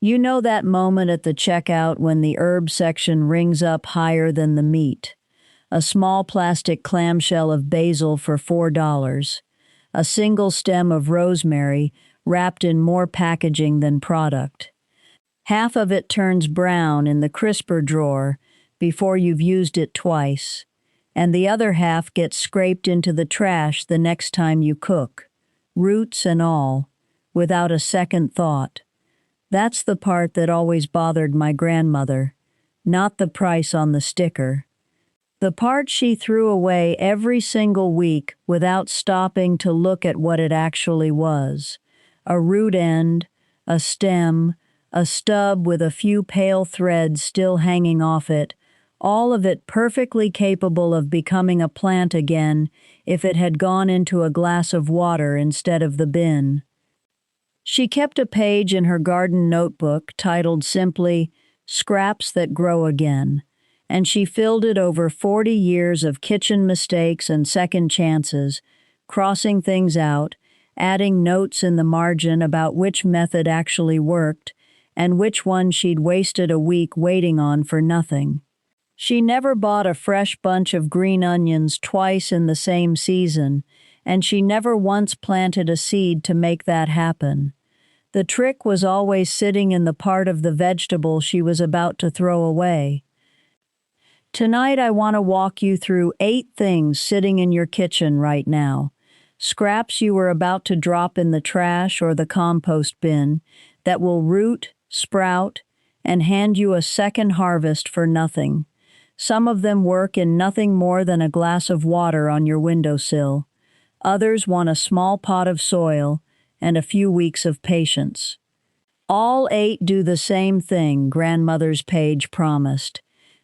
You know that moment at the checkout when the herb section rings up higher than the meat. A small plastic clamshell of basil for $4. A single stem of rosemary wrapped in more packaging than product. Half of it turns brown in the crisper drawer before you've used it twice, and the other half gets scraped into the trash the next time you cook, roots and all, without a second thought. That's the part that always bothered my grandmother, not the price on the sticker. The part she threw away every single week without stopping to look at what it actually was. A root end, a stem, a stub with a few pale threads still hanging off it, all of it perfectly capable of becoming a plant again if it had gone into a glass of water instead of the bin. She kept a page in her garden notebook titled simply, "Scraps That Grow Again," and she filled it over 40 years of kitchen mistakes and second chances, crossing things out, adding notes in the margin about which method actually worked, and which one she'd wasted a week waiting on for nothing. She never bought a fresh bunch of green onions twice in the same season, and she never once planted a seed to make that happen. The trick was always sitting in the part of the vegetable she was about to throw away. Tonight I want to walk you through 8 things sitting in your kitchen right now, scraps you were about to drop in the trash or the compost bin, that will root, sprout, and hand you a second harvest for nothing. Some of them work in nothing more than a glass of water on your windowsill. Others want a small pot of soil and a few weeks of patience. All 8 do the same thing, grandmother's page promised.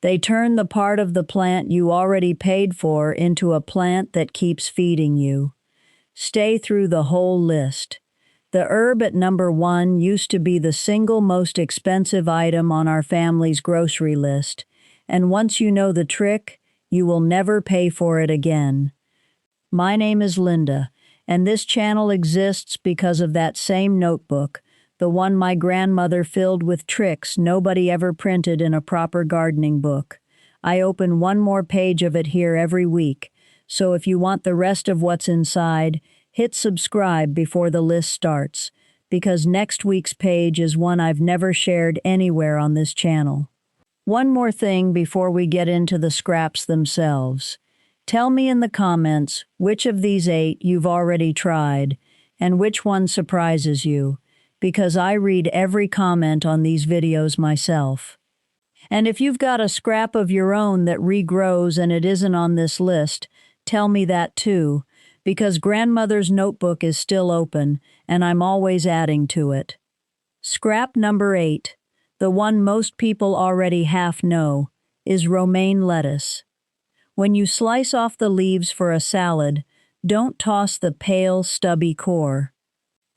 They turn the part of the plant you already paid for into a plant that keeps feeding you. Stay through the whole list. The herb at number 1 used to be the single most expensive item on our family's grocery list, and once you know the trick, you will never pay for it again. My name is Linda, and this channel exists because of that same notebook, the one my grandmother filled with tricks nobody ever printed in a proper gardening book. I open one more page of it here every week, so if you want the rest of what's inside, hit subscribe before the list starts, because next week's page is one I've never shared anywhere on this channel. One more thing before we get into the scraps themselves. Tell me in the comments which of these 8 you've already tried and which one surprises you, because I read every comment on these videos myself. And if you've got a scrap of your own that regrows and it isn't on this list, tell me that too, because grandmother's notebook is still open and I'm always adding to it. Scrap number 8, the one most people already half know, is romaine lettuce. When you slice off the leaves for a salad, don't toss the pale, stubby core.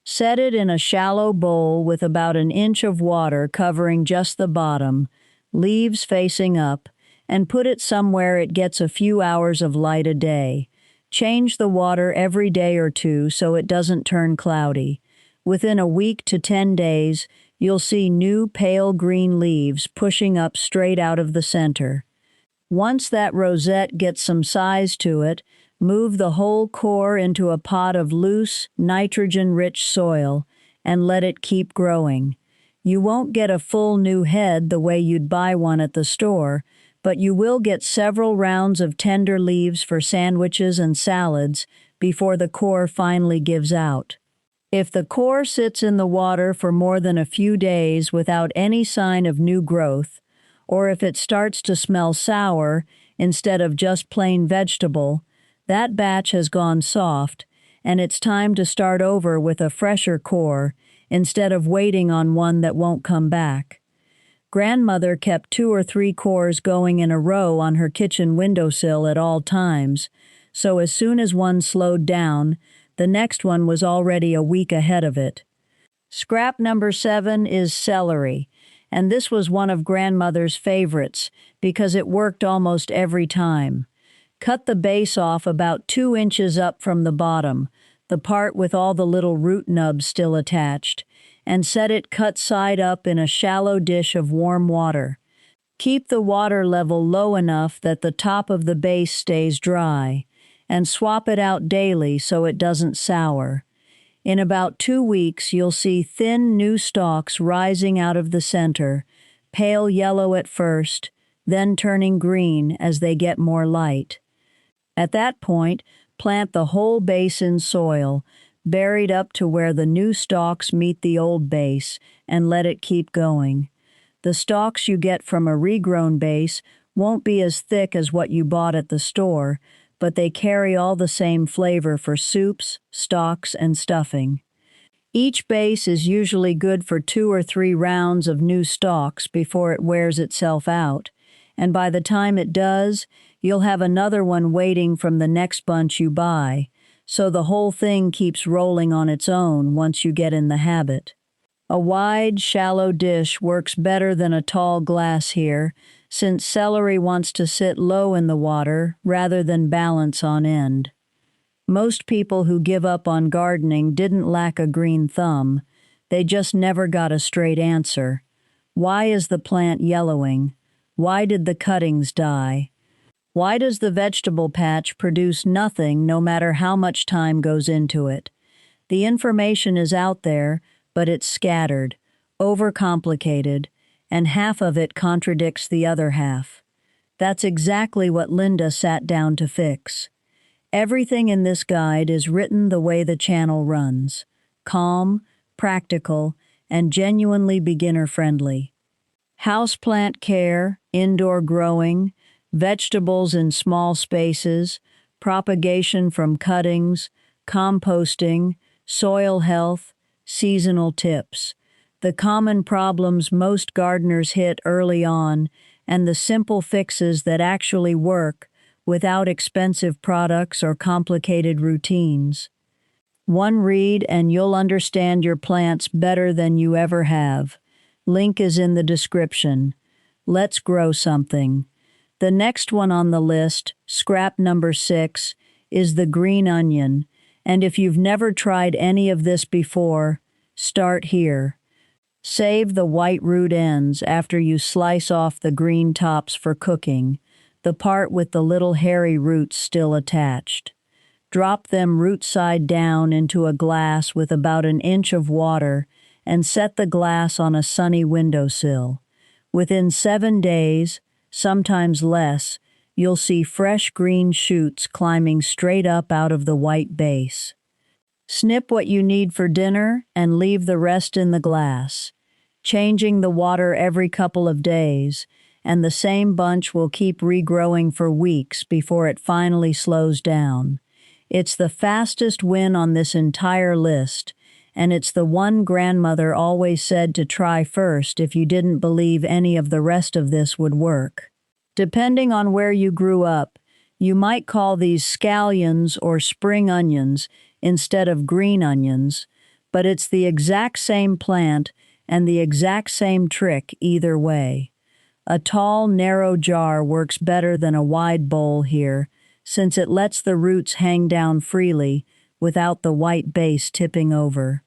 Set it in a shallow bowl with about an inch of water covering just the bottom, leaves facing up, and put it somewhere it gets a few hours of light a day. Change the water every day or 2 so it doesn't turn cloudy. Within a week to 10 days, you'll see new pale green leaves pushing up straight out of the center. Once that rosette gets some size to it, move the whole core into a pot of loose, nitrogen-rich soil and let it keep growing. You won't get a full new head the way you'd buy one at the store, but you will get several rounds of tender leaves for sandwiches and salads before the core finally gives out. If the core sits in the water for more than a few days without any sign of new growth, or if it starts to smell sour instead of just plain vegetable, that batch has gone soft, and it's time to start over with a fresher core instead of waiting on one that won't come back. Grandmother kept 2 or 3 cores going in a row on her kitchen windowsill at all times, so as soon as one slowed down, the next one was already a week ahead of it. Scrap number 7 is celery, and this was one of grandmother's favorites because it worked almost every time. Cut the base off about 2 inches up from the bottom, the part with all the little root nubs still attached, and set it cut side up in a shallow dish of warm water. Keep the water level low enough that the top of the base stays dry, and swap it out daily so it doesn't sour. In about 2 weeks, you'll see thin new stalks rising out of the center, pale yellow at first, then turning green as they get more light. At that point, plant the whole base in soil, buried up to where the new stalks meet the old base, and let it keep going. The stalks you get from a regrown base won't be as thick as what you bought at the store, but they carry all the same flavor for soups, stocks, and stuffing. Each base is usually good for 2 or 3 rounds of new stalks before it wears itself out, and by the time it does, you'll have another one waiting from the next bunch you buy, so the whole thing keeps rolling on its own once you get in the habit. A wide, shallow dish works better than a tall glass here, since celery wants to sit low in the water rather than balance on end. Most people who give up on gardening didn't lack a green thumb, they just never got a straight answer. Why is the plant yellowing? Why did the cuttings die? Why does the vegetable patch produce nothing no matter how much time goes into it? The information is out there, but it's scattered, overcomplicated, and half of it contradicts the other half. That's exactly what Linda sat down to fix. Everything in this guide is written the way the channel runs: calm, practical, and genuinely beginner-friendly. Houseplant care, indoor growing, vegetables in small spaces, propagation from cuttings, composting, soil health, seasonal tips, the common problems most gardeners hit early on, and the simple fixes that actually work without expensive products or complicated routines. One read and you'll understand your plants better than you ever have. Link is in the description. Let's grow something. The next one on the list, scrap number 6, is the green onion. And if you've never tried any of this before, start here. Save the white root ends after you slice off the green tops for cooking, the part with the little hairy roots still attached. Drop them root side down into a glass with about an inch of water and set the glass on a sunny windowsill. Within 7 days, sometimes less, you'll see fresh green shoots climbing straight up out of the white base. Snip what you need for dinner and leave the rest in the glass, changing the water every couple of days, and the same bunch will keep regrowing for weeks before it finally slows down. It's the fastest win on this entire list, and it's the one grandmother always said to try first if you didn't believe any of the rest of this would work. Depending on where you grew up, you might call these scallions or spring onions instead of green onions, but it's the exact same plant and the exact same trick either way. A tall, narrow jar works better than a wide bowl here, since it lets the roots hang down freely without the white base tipping over.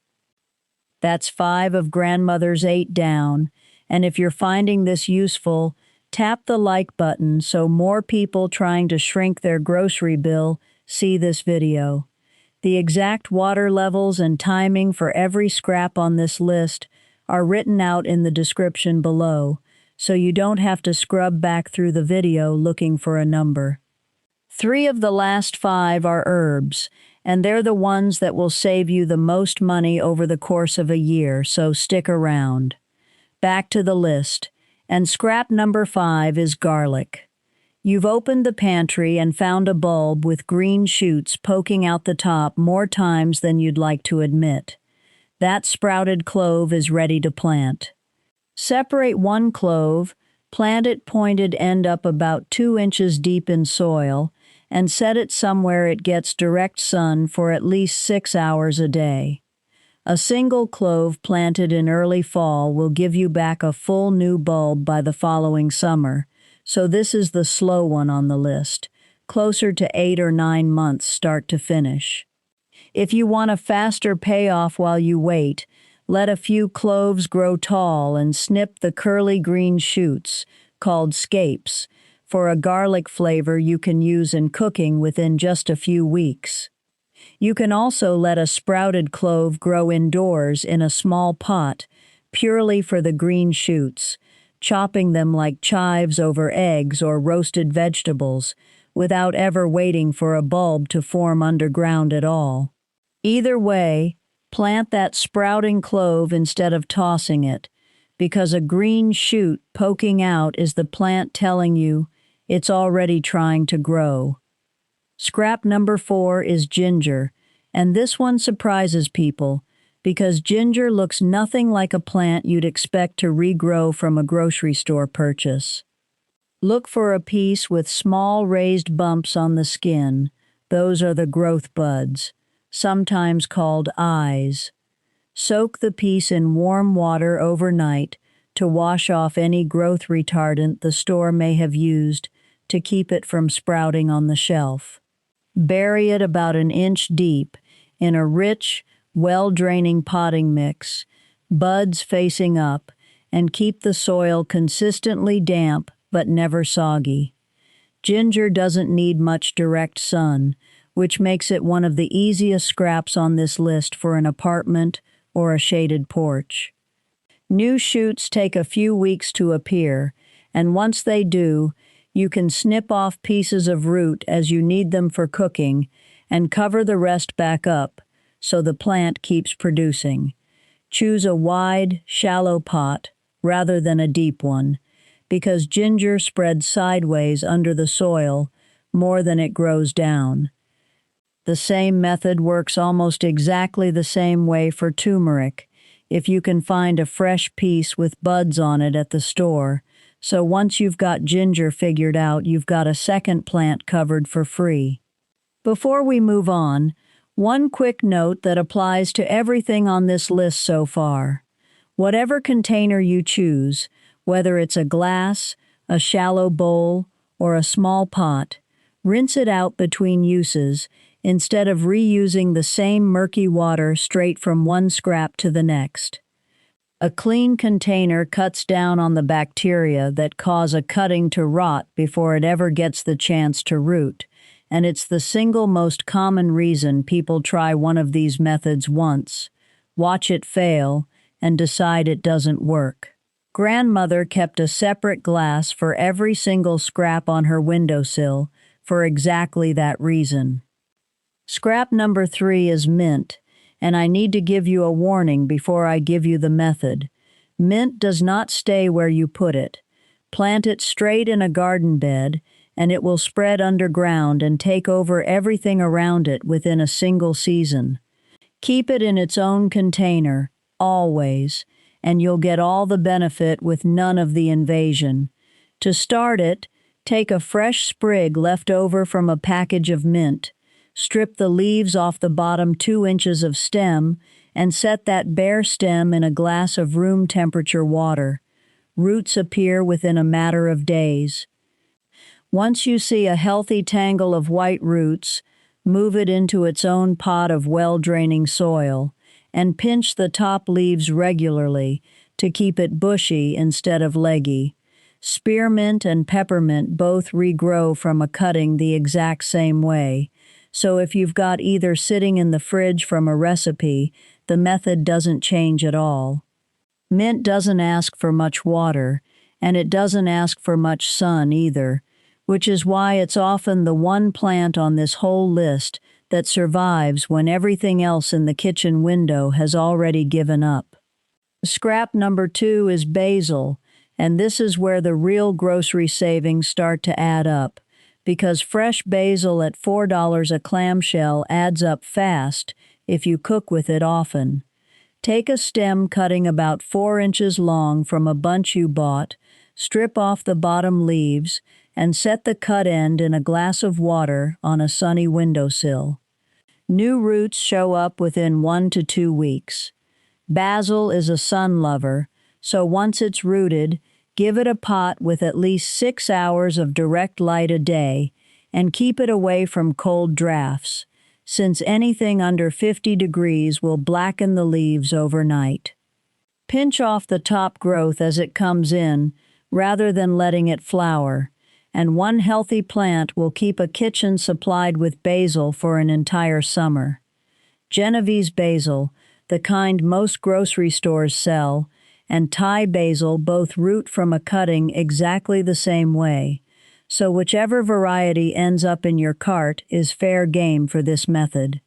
That's 5 of Grandmother's 8 down, and if you're finding this useful, tap the like button so more people trying to shrink their grocery bill see this video. The exact water levels and timing for every scrap on this list are written out in the description below, so you don't have to scrub back through the video looking for a number. 3 of the last 5 are herbs, and they're the ones that will save you the most money over the course of a year, so stick around. Back to the list. And scrap number 5 is garlic. You've opened the pantry and found a bulb with green shoots poking out the top more times than you'd like to admit. That sprouted clove is ready to plant. Separate one clove, plant it pointed end up about 2 inches deep in soil, and set it somewhere it gets direct sun for at least 6 hours a day. A single clove planted in early fall will give you back a full new bulb by the following summer, so this is the slow one on the list, closer to 8 or 9 months start to finish. If you want a faster payoff while you wait, Let a few cloves grow tall and snip the curly green shoots, called scapes, for a garlic flavor you can use in cooking within just a few weeks. You can also let a sprouted clove grow indoors in a small pot, purely for the green shoots, chopping them like chives over eggs or roasted vegetables, without ever waiting for a bulb to form underground at all. Either way, plant that sprouting clove instead of tossing it, because a green shoot poking out is the plant telling you it's already trying to grow. Scrap number 4 is ginger, and this one surprises people because ginger looks nothing like a plant you'd expect to regrow from a grocery store purchase. Look for a piece with small raised bumps on the skin. Those are the growth buds, sometimes called eyes. Soak the piece in warm water overnight to wash off any growth retardant the store may have used to keep it from sprouting on the shelf. Bury it about an inch deep in a rich, well-draining potting mix, buds facing up, and keep the soil consistently damp but never soggy. Ginger doesn't need much direct sun, which makes it one of the easiest scraps on this list for an apartment or a shaded porch. New shoots take a few weeks to appear, and once they do, you can snip off pieces of root as you need them for cooking and cover the rest back up so the plant keeps producing. Choose a wide, shallow pot rather than a deep one, because ginger spreads sideways under the soil more than it grows down. The same method works almost exactly the same way for turmeric, if you can find a fresh piece with buds on it at the store. So once you've got ginger figured out, you've got a second plant covered for free. Before we move on, one quick note that applies to everything on this list so far. Whatever container you choose, whether it's a glass, a shallow bowl, or a small pot, rinse it out between uses instead of reusing the same murky water straight from one scrap to the next. A clean container cuts down on the bacteria that cause a cutting to rot before it ever gets the chance to root, and it's the single most common reason people try one of these methods once, watch it fail, and decide it doesn't work. Grandmother kept a separate glass for every single scrap on her windowsill for exactly that reason. Scrap number 3 is mint, and I need to give you a warning before I give you the method. Mint does not stay where you put it. Plant it straight in a garden bed, and it will spread underground and take over everything around it within a single season. Keep it in its own container, always, and you'll get all the benefit with none of the invasion. To start it, take a fresh sprig left over from a package of mint. Strip the leaves off the bottom 2 inches of stem and set that bare stem in a glass of room temperature water. Roots appear within a matter of days. Once you see a healthy tangle of white roots, move it into its own pot of well-draining soil and pinch the top leaves regularly to keep it bushy instead of leggy. Spearmint and peppermint both regrow from a cutting the exact same way. So if you've got either sitting in the fridge from a recipe, the method doesn't change at all. Mint doesn't ask for much water, and it doesn't ask for much sun either, which is why it's often the one plant on this whole list that survives when everything else in the kitchen window has already given up. Scrap number 2 is basil, and this is where the real grocery savings start to add up, because fresh basil at $4 a clamshell adds up fast if you cook with it often. Take a stem cutting about 4 inches long from a bunch you bought, strip off the bottom leaves, and set the cut end in a glass of water on a sunny windowsill. New roots show up within 1 to 2 weeks. Basil is a sun lover, so once it's rooted, give it a pot with at least 6 hours of direct light a day and keep it away from cold drafts, since anything under 50 degrees will blacken the leaves overnight. Pinch off the top growth as it comes in, rather than letting it flower, and one healthy plant will keep a kitchen supplied with basil for an entire summer. Genovese basil, the kind most grocery stores sell, and Thai basil both root from a cutting exactly the same way, so whichever variety ends up in your cart is fair game for this method.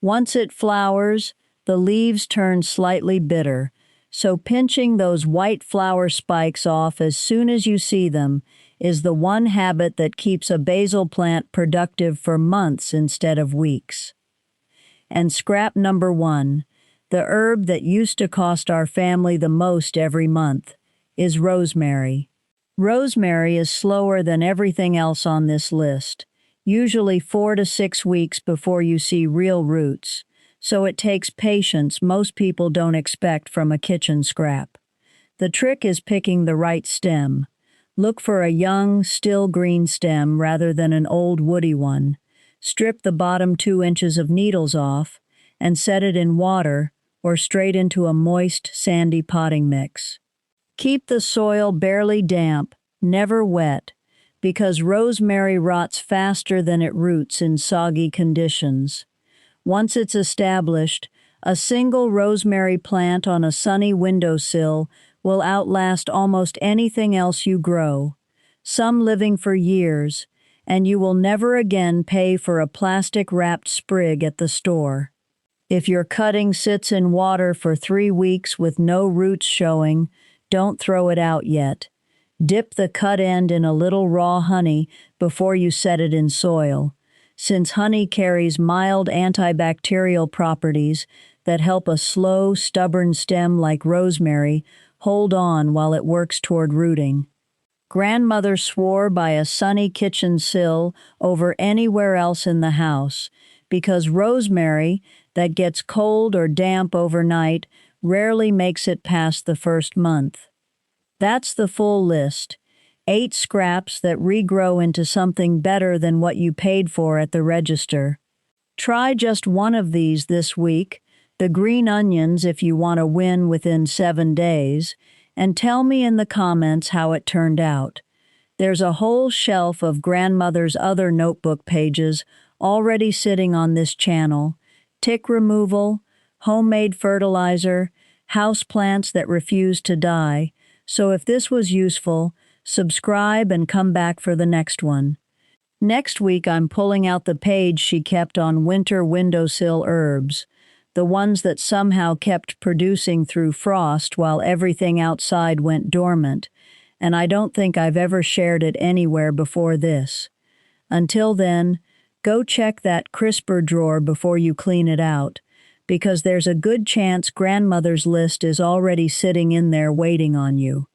Once it flowers, the leaves turn slightly bitter, so pinching those white flower spikes off as soon as you see them is the one habit that keeps a basil plant productive for months instead of weeks. And scrap number 1, the herb that used to cost our family the most every month, is rosemary. Rosemary is slower than everything else on this list, usually 4 to 6 weeks before you see real roots, so it takes patience most people don't expect from a kitchen scrap. The trick is picking the right stem. Look for a young, still green stem rather than an old woody one. Strip the bottom 2 inches of needles off and set it in water or straight into a moist, sandy potting mix. Keep the soil barely damp, never wet, because rosemary rots faster than it roots in soggy conditions. Once it's established, a single rosemary plant on a sunny windowsill will outlast almost anything else you grow, some living for years, and you will never again pay for a plastic-wrapped sprig at the store. If your cutting sits in water for 3 weeks with no roots showing, don't throw it out yet. Dip the cut end in a little raw honey before you set it in soil, since honey carries mild antibacterial properties that help a slow, stubborn stem like rosemary hold on while it works toward rooting. Grandmother swore by a sunny kitchen sill over anywhere else in the house, because rosemary that gets cold or damp overnight rarely makes it past the first month. That's the full list. 8 scraps that regrow into something better than what you paid for at the register. Try just one of these this week, the green onions if you want to win within 7 days, and tell me in the comments how it turned out. There's a whole shelf of grandmother's other notebook pages already sitting on this channel: tick removal, homemade fertilizer, houseplants that refuse to die. So if this was useful, subscribe and come back for the next one. Next week I'm pulling out the page she kept on winter windowsill herbs, the ones that somehow kept producing through frost while everything outside went dormant, and I don't think I've ever shared it anywhere before this. Until then, go check that crisper drawer before you clean it out, because there's a good chance grandmother's list is already sitting in there waiting on you.